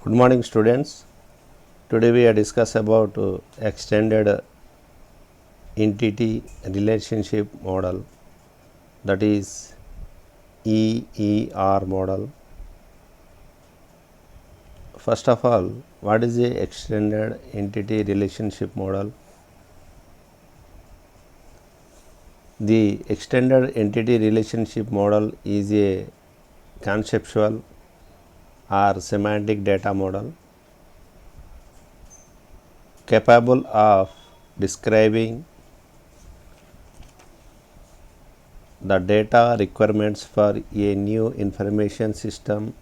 Good morning, students. Today we are discuss about extended entity relationship model, that is EER model. First of all, what is the extended entity relationship model? The extended entity relationship model is a conceptual or semantic data model capable of describing the data requirements for a new information system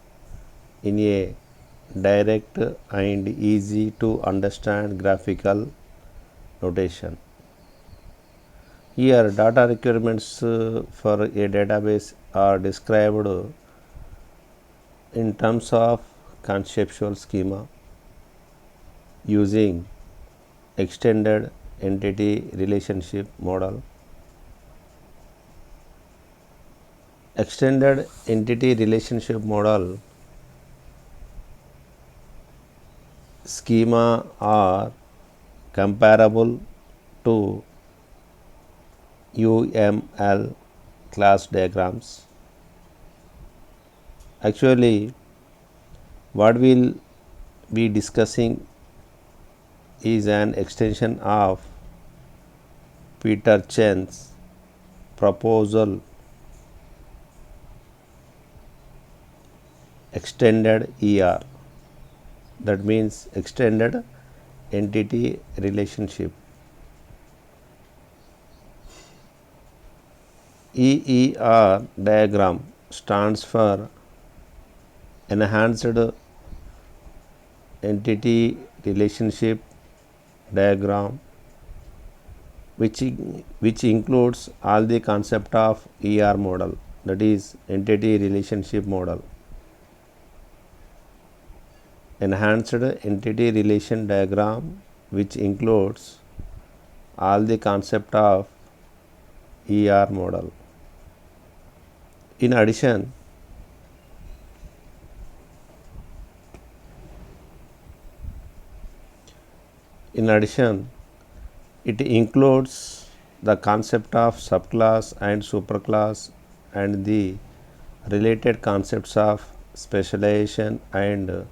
in a direct and easy to understand graphical notation. Here, data requirements for a database are described in terms of conceptual schema using extended entity relationship model. Extended entity relationship model schema are comparable to UML class diagrams. Actually, what we'll be discussing is an extension of Peter Chen's proposal extended ER, that means extended entity relationship. EER diagram stands for enhanced entity relationship diagram, which includes all the concept of ER model, that is entity relationship model. Enhanced entity relation diagram, which includes all the concept of ER model. In addition, it includes the concept of subclass and superclass and the related concepts of specialization and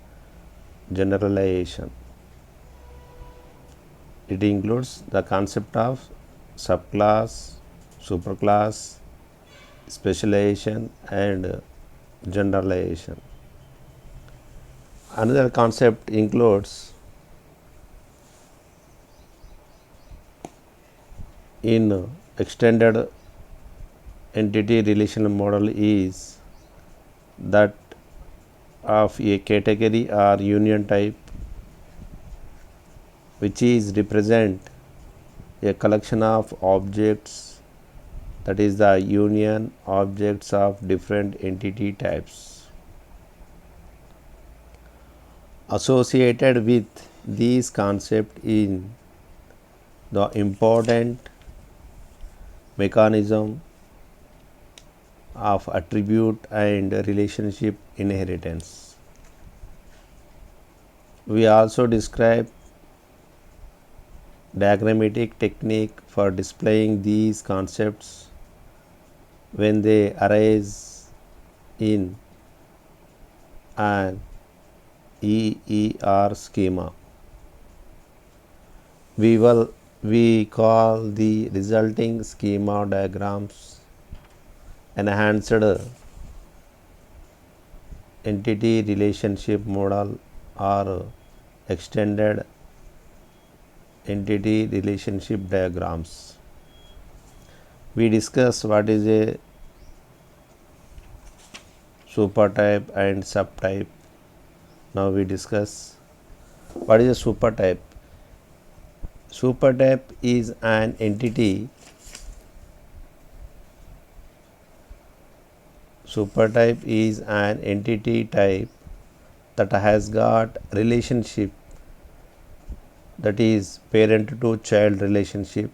generalization. It includes the concept of subclass, superclass, specialization and generalization. Another concept includes in extended entity relational model is that of a category or union type, which is represent a collection of objects, that is the union objects of different entity types. Associated with these concepts in the important mechanism of attribute and relationship inheritance. We also describe diagrammatic technique for displaying these concepts when they arise in an EER schema. We call the resulting schema diagrams enhanced entity relationship model or extended entity relationship diagrams. We discuss what is a supertype and subtype. Now we discuss what is a supertype. Supertype is an entity. Supertype is an entity type that has got relationship, that is parent to child relationship,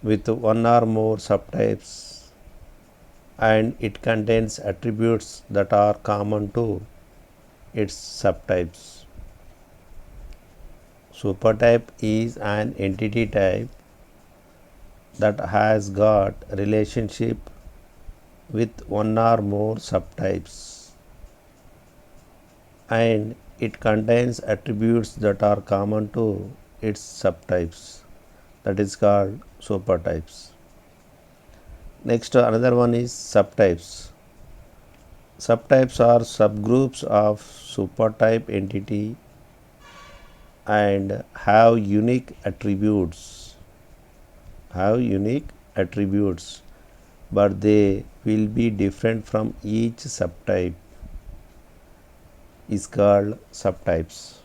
with one or more subtypes, and it contains attributes that are common to its subtypes. Supertype is an entity type that has got relationship with one or more subtypes, and it contains attributes that are common to its subtypes, that is called supertypes. Next, another one is subtypes. Subtypes are subgroups of supertype entity and have unique attributes, but they will be different from each subtype, is called subtypes.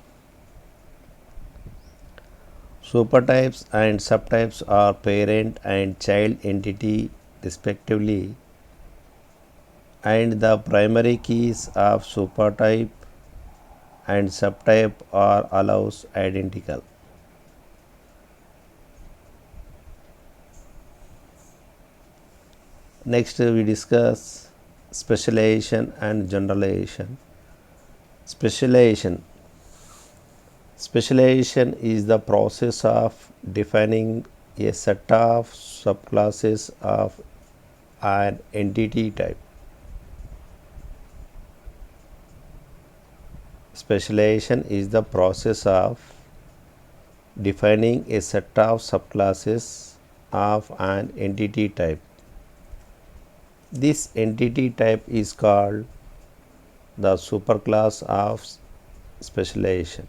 Supertypes and subtypes are parent and child entity respectively, and the primary keys of supertype and subtype are always identical. Next, we discuss specialization and generalization. Specialization. Specialization is the process of defining a set of subclasses of an entity type. Specialization is the process of defining a set of subclasses of an entity type. This entity type is called the superclass of specialization.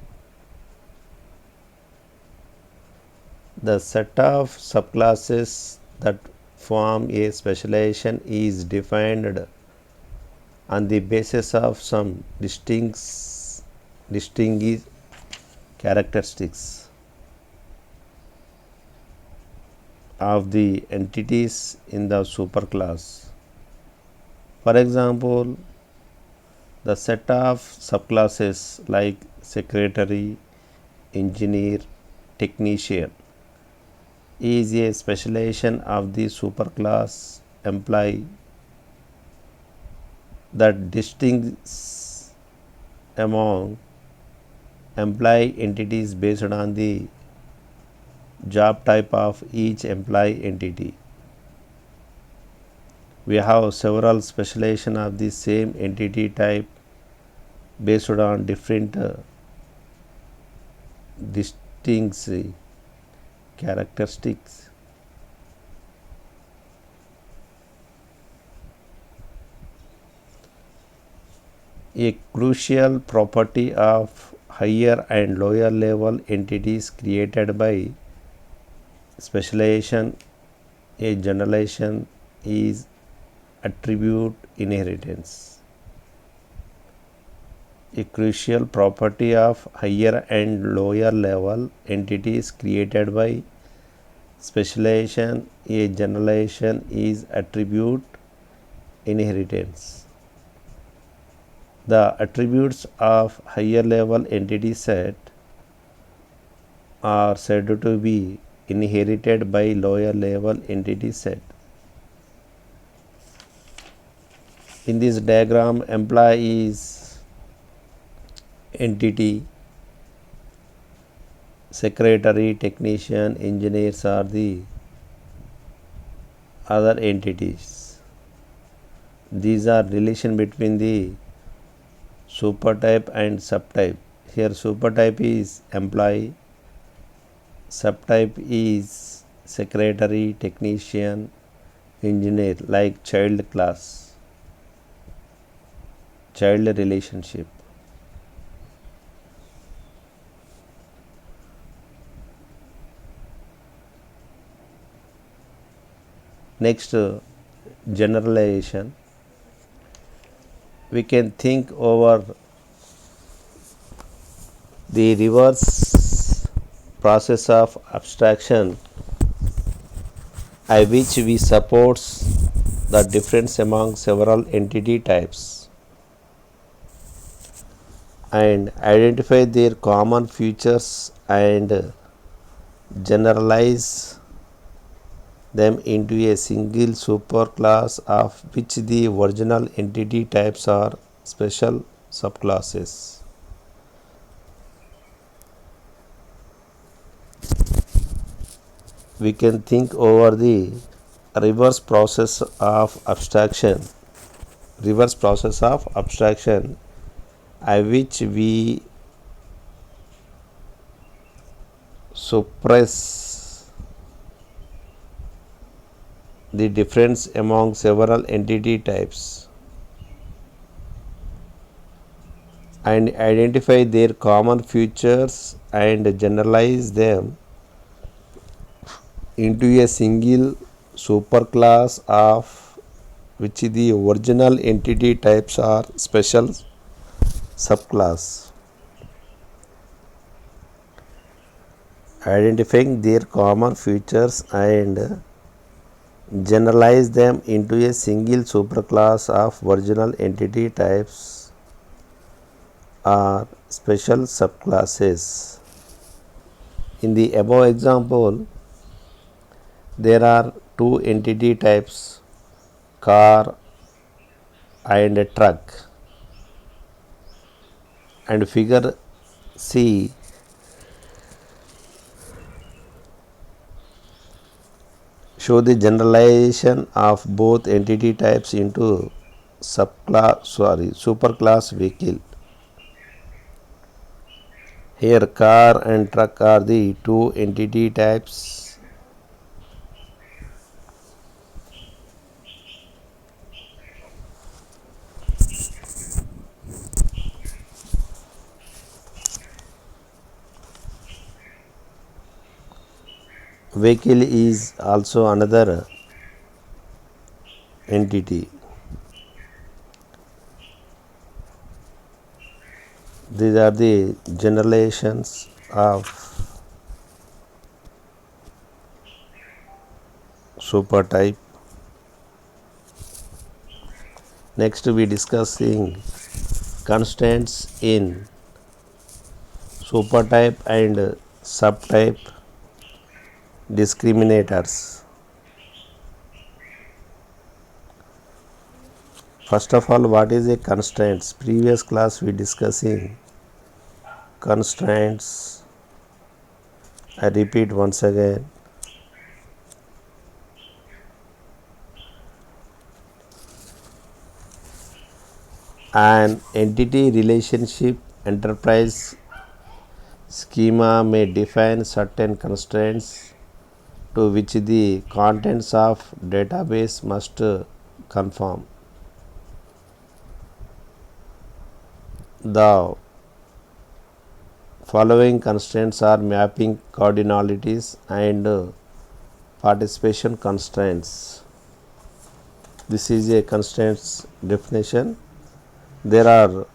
The set of subclasses that form a specialization is defined on the basis of some distinguished characteristics of the entities in the superclass. For example, the set of subclasses like secretary, engineer, technician is a specialization of the superclass employee that distinguishes among employee entities based on the job type of each employee entity. We have several specialization of the same entity type based on different distinct characteristics. A crucial property of higher and lower level entities created by specialization, a generalization, is attribute inheritance. A crucial property of higher and lower level entities created by specialization, a generalization, is attribute inheritance. The attributes of higher level entity set are said to be inherited by lower level entity set. In this diagram, employee is entity, secretary, technician, engineers are the other entities. These are relation between the supertype and subtype. Here supertype is employee, subtype is secretary, technician, engineer, like child class, child relationship. Next, generalization. We can think over the reverse process of abstraction by which we support the difference among several entity types and identify their common features and generalize them into a single superclass of which the original entity types are special subclasses. We can think over the reverse process of abstraction. Reverse process of abstraction, which we suppress the difference among several entity types and identify their common features and generalize them into a single superclass of which the original entity types are special subclass. Identifying their common features and generalize them into a single superclass of original entity types are special subclasses. In the above example, there are two entity types, car and a truck, and figure C show the generalization of both entity types into superclass vehicle. Here car and truck are the two entity types. Vehicle is also another entity. These are the generalizations of supertype. Next we discussing constraints in supertype and subtype discriminators. First of all, what is a constraints? Previous class we discussing constraints. I repeat once again. An entity relationship enterprise schema may define certain constraints to which the contents of database must conform. The following constraints are mapping cardinalities and participation constraints. This is a constraints definition. There are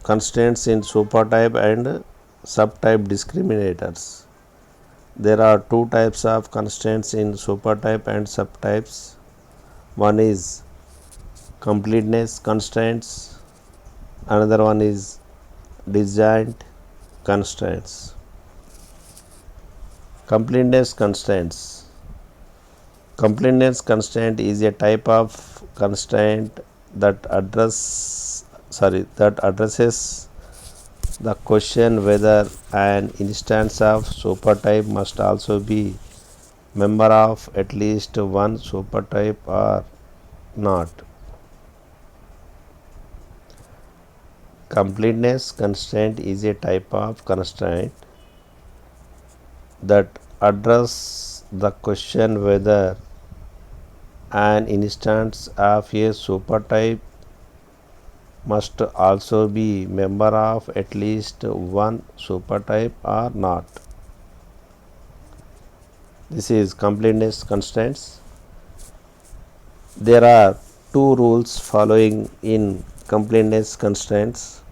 constraints in supertype and subtype discriminators. There are two types of constraints in supertype and subtypes. One is completeness constraints, another one is disjoint constraints. Completeness constraints. Completeness constraint is a type of constraint that addresses the question whether an instance of supertype must also be member of at least one supertype or not. Completeness constraint is a type of constraint that addresses the question whether an instance of a supertype must also be member of at least one supertype or not. This is completeness constraints. There are two rules following in completeness constraints.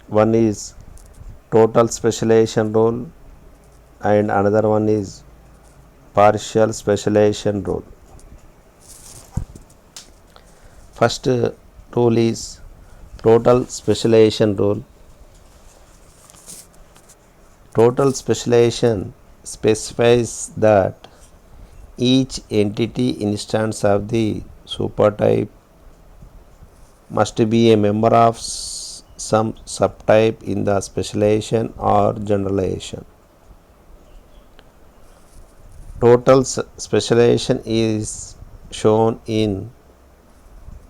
One is total specialization rule and another one is partial specialization rule. First rule is total specialization rule. Total specialization specifies that each entity instance of the supertype must be a member of some subtype in the specialization or generalization. Total specialization is shown in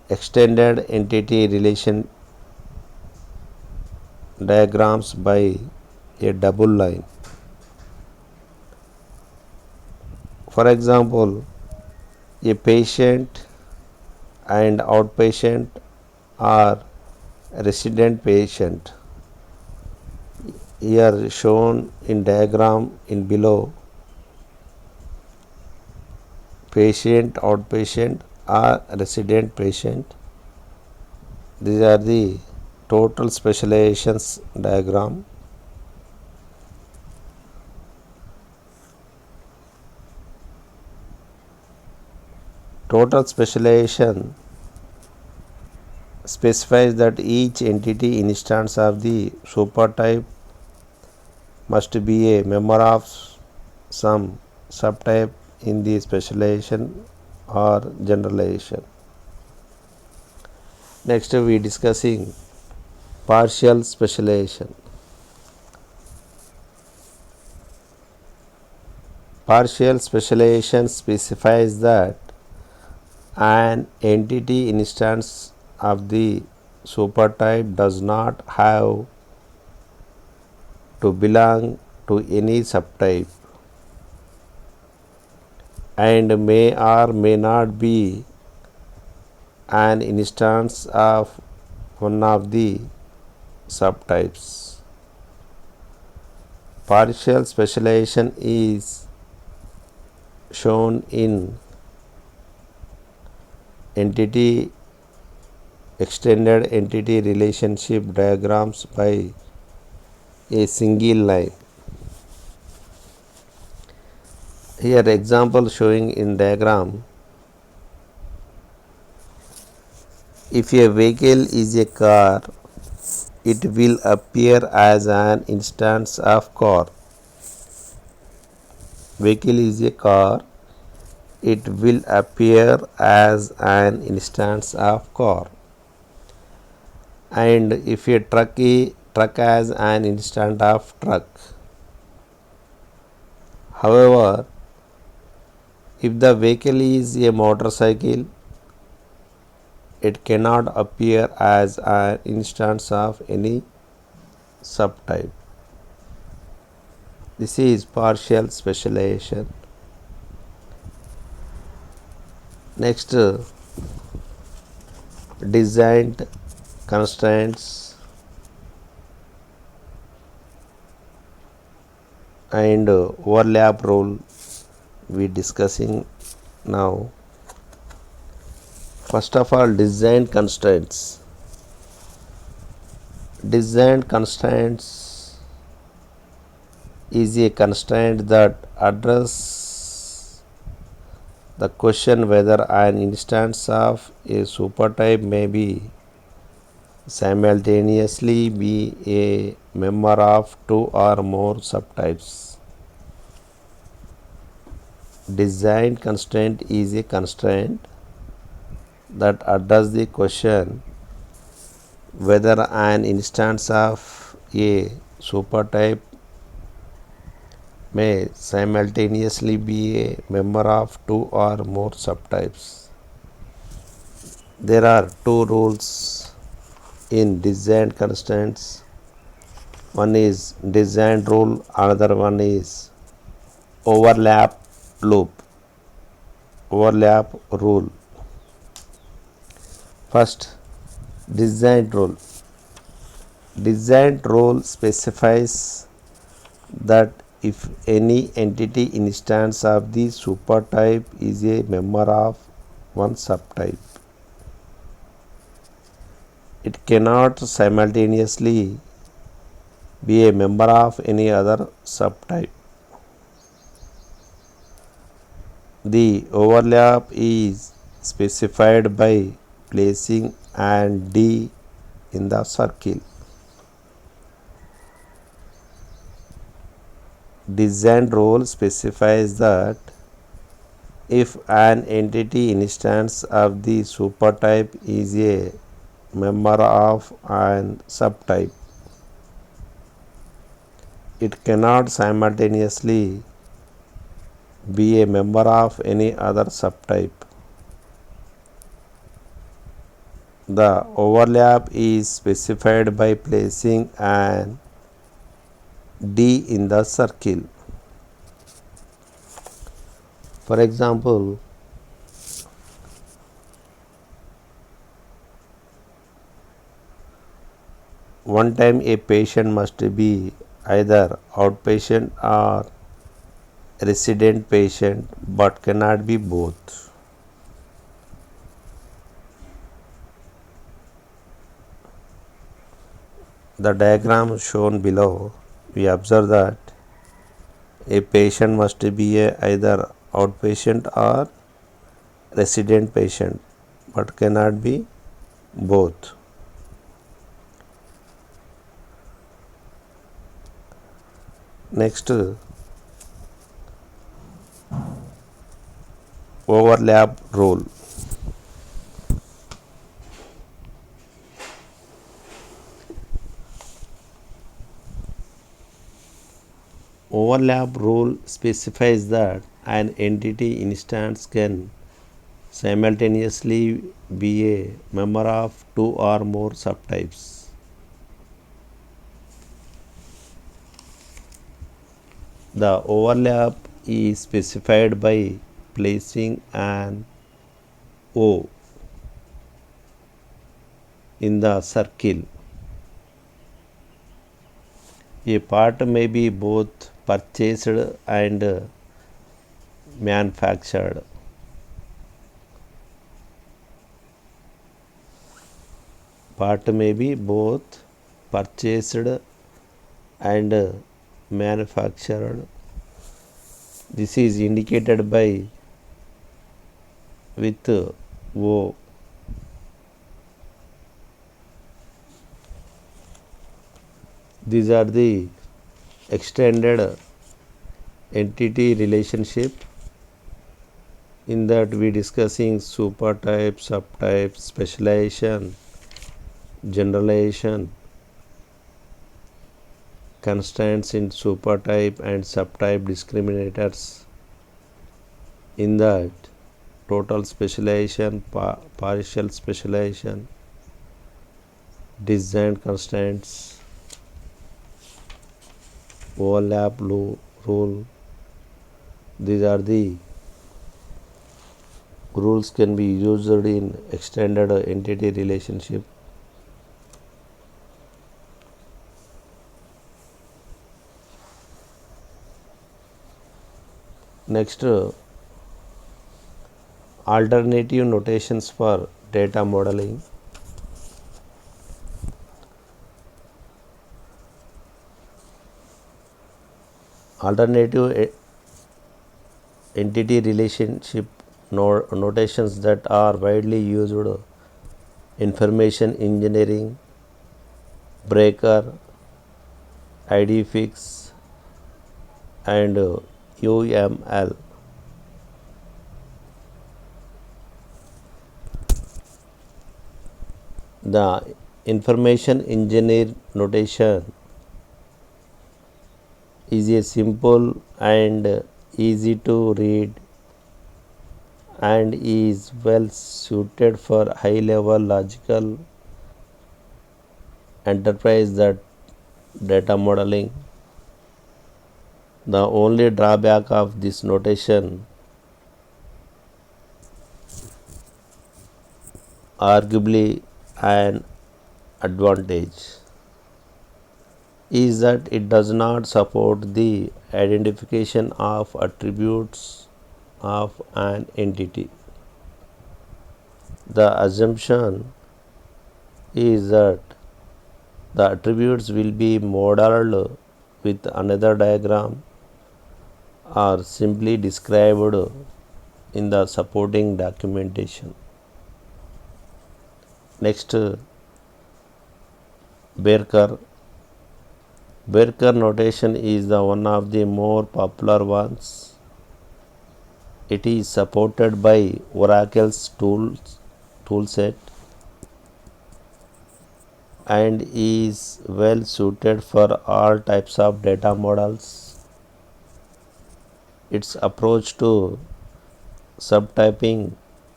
extended entity relation diagrams by a double line. For example, a patient and outpatient or resident patient here shown in diagram in below. Patient, outpatient or resident patient, these are the total specializations diagram. Total specialization specifies that each entity instance of the supertype must be a member of some subtype in the specialization or generalization. Next we discussing partial specialization. Partial specialization specifies that an entity instance of the supertype does not have to belong to any subtype and may or may not be an instance of one of the subtypes. Partial specialization is shown in entity extended entity relationship diagrams by a single line. Here example showing in diagram. If a vehicle is a car, it will appear as an instance of car. Vehicle is a car, it will appear as an instance of car. And if a truck as an instance of truck. However, if the vehicle is a motorcycle, it cannot appear as an instance of any subtype. This is partial specialization. Next, designed constraints and overlap rule we discussing now. First of all, design constraints. Design constraints is a constraint that addresses the question whether an instance of a supertype may be simultaneously be a member of two or more subtypes. Design constraint is a constraint that addresses the question whether an instance of a supertype may simultaneously be a member of two or more subtypes. There are two rules in design constraints. One is design rule, another one is overlap rule. First, design rule. Design rule specifies that if any entity instance of the supertype is a member of one subtype, it cannot simultaneously be a member of any other subtype. The overlap is specified by placing an D in the circle. Design rule specifies that if an entity instance of the supertype is a member of an subtype. It cannot simultaneously be a member of any other subtype. The overlap is specified by placing an D in the circle. For example, one time a patient must be either outpatient or resident patient but cannot be both. The diagram shown below, we observe that a patient must be either outpatient or resident patient but cannot be both. Next, overlap rule. Overlap rule specifies that an entity instance can simultaneously be a member of two or more subtypes. The overlap is specified by placing an O in the circle. A part may be both purchased and manufactured. Part may be both purchased and manufactured. This is indicated by with O. These are the extended entity relationship. In that we discussing supertype, subtype, specialization, generalization, constraints in supertype and subtype discriminators. In that total specialization, partial specialization, design constraints, overlap rule. These are the rules can be used in extended entity relationship. Next, alternative notations for data modeling. Alternative entity relationship notations that are widely used: information engineering, breaker, IDFix, and UML. The information engineer notation is a simple and easy to read and is well suited for high level logical enterprise that data modeling. The only drawback of this notation, arguably an advantage, is that it does not support the identification of attributes of an entity. The assumption is that the attributes will be modeled with another diagram or simply described in the supporting documentation. Next, Berker. Berker notation is the one of the more popular ones. It is supported by Oracle's toolset. and is well suited for all types of data models. Its approach to subtyping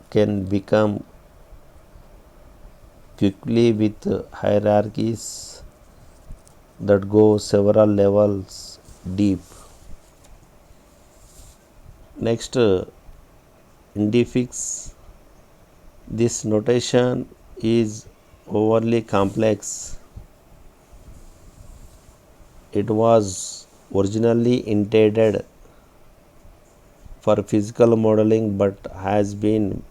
can become quickly with hierarchies that go several levels deep. Next, indifix. This notation is overly complex. It was originally intended for physical modeling but has been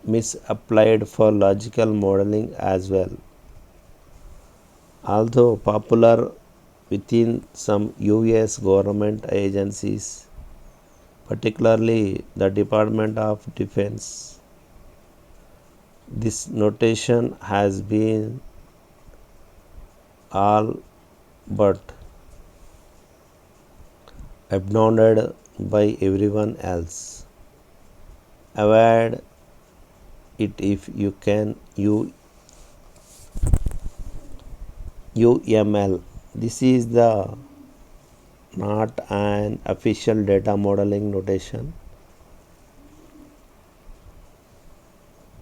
misapplied for logical modeling as well. Although popular within some US government agencies, particularly the Department of Defense, this notation has been all but abandoned by everyone else. Avoid it if you can. UML. This is the not an official data modeling notation.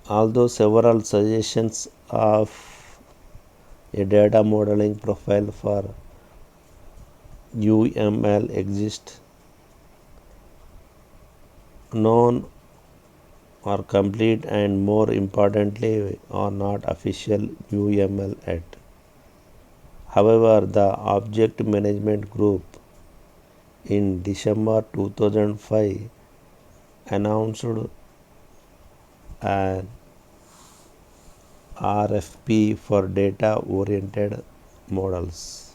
Although several suggestions of a data modeling profile for UML exist, none are complete and more importantly are not official UML yet. However, the Object Management Group in December 2005 announced an RFP for data oriented models.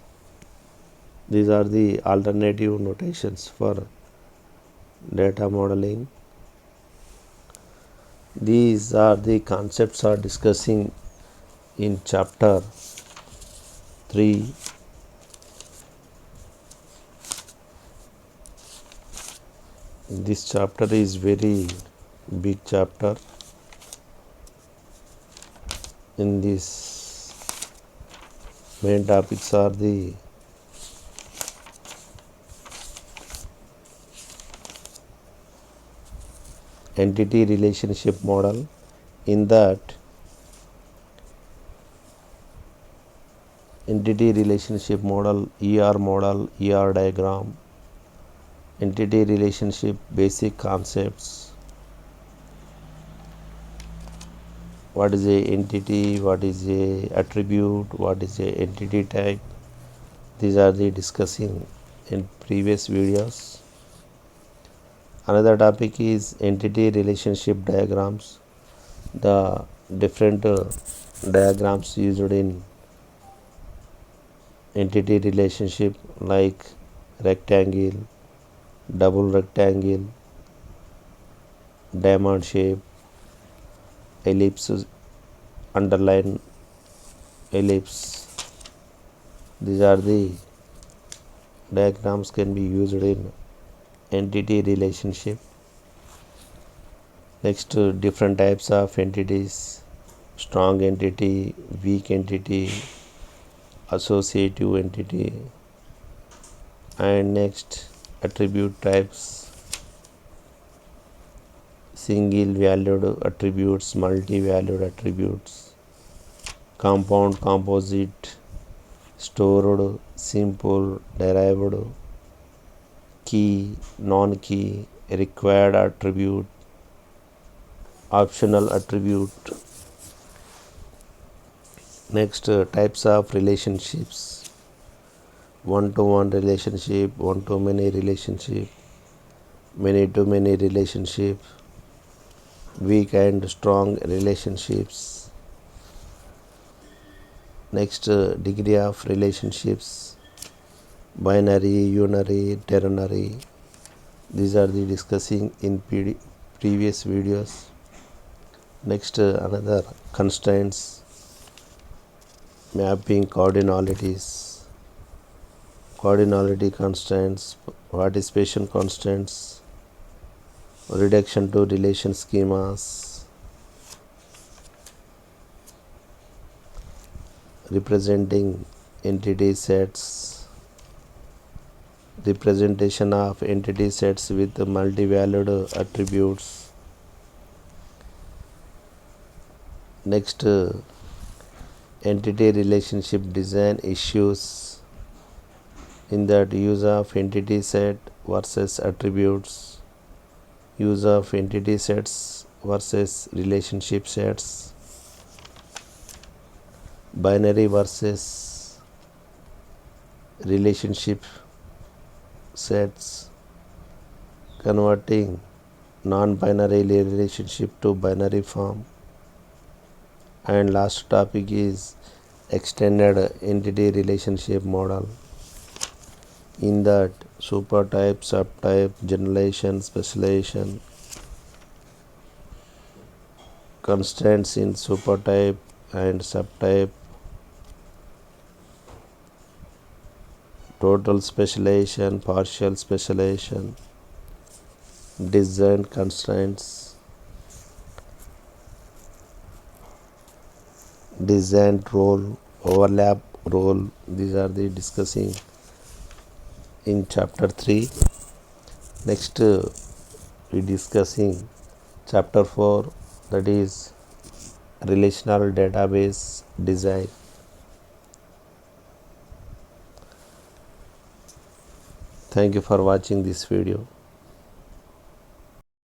These are the alternative notations for data modeling. These are the concepts are discussing in chapter 3. This chapter is very big chapter. In this main topics are the entity relationship model. In that entity relationship model, ER diagram, entity relationship basic concepts. What is a entity? What is a attribute? What is a entity type? These are the discussing in previous videos. Another topic is entity relationship diagrams. The different diagrams used in entity relationship like rectangle, double rectangle, diamond shape, ellipse, underline ellipse. These are the diagrams can be used in entity relationship. Next, different types of entities: strong entity, weak entity, associative entity, and next attribute types: single valued attributes, multi valued attributes, compound, composite, stored, simple, derived, key, non key, required attribute, optional attribute. Next, types of relationships: one to one relationship, one to many relationship, many to many relationship, weak and strong relationships. Next, degree of relationships: binary, unary, ternary. These are the discussing in previous videos. Next, another constraints: mapping cardinalities, cardinality constraints, participation constraints, reduction to relation schemas. representing entity sets, representation of entity sets with multi-valued attributes. Next, entity relationship design issues, in that use of entity set versus attributes, use of entity sets versus relationship sets, binary versus relationship sets, converting non-binary relationship to binary form, and last topic is extended entity relationship model, in that supertype, subtype, generalization, specialization, constraints in supertype and subtype, total specialization, partial specialization, design constraints, design role, overlap role. These are the discussing in chapter 3. Next, we discussing chapter 4, that is relational database design. Thank you for watching this video.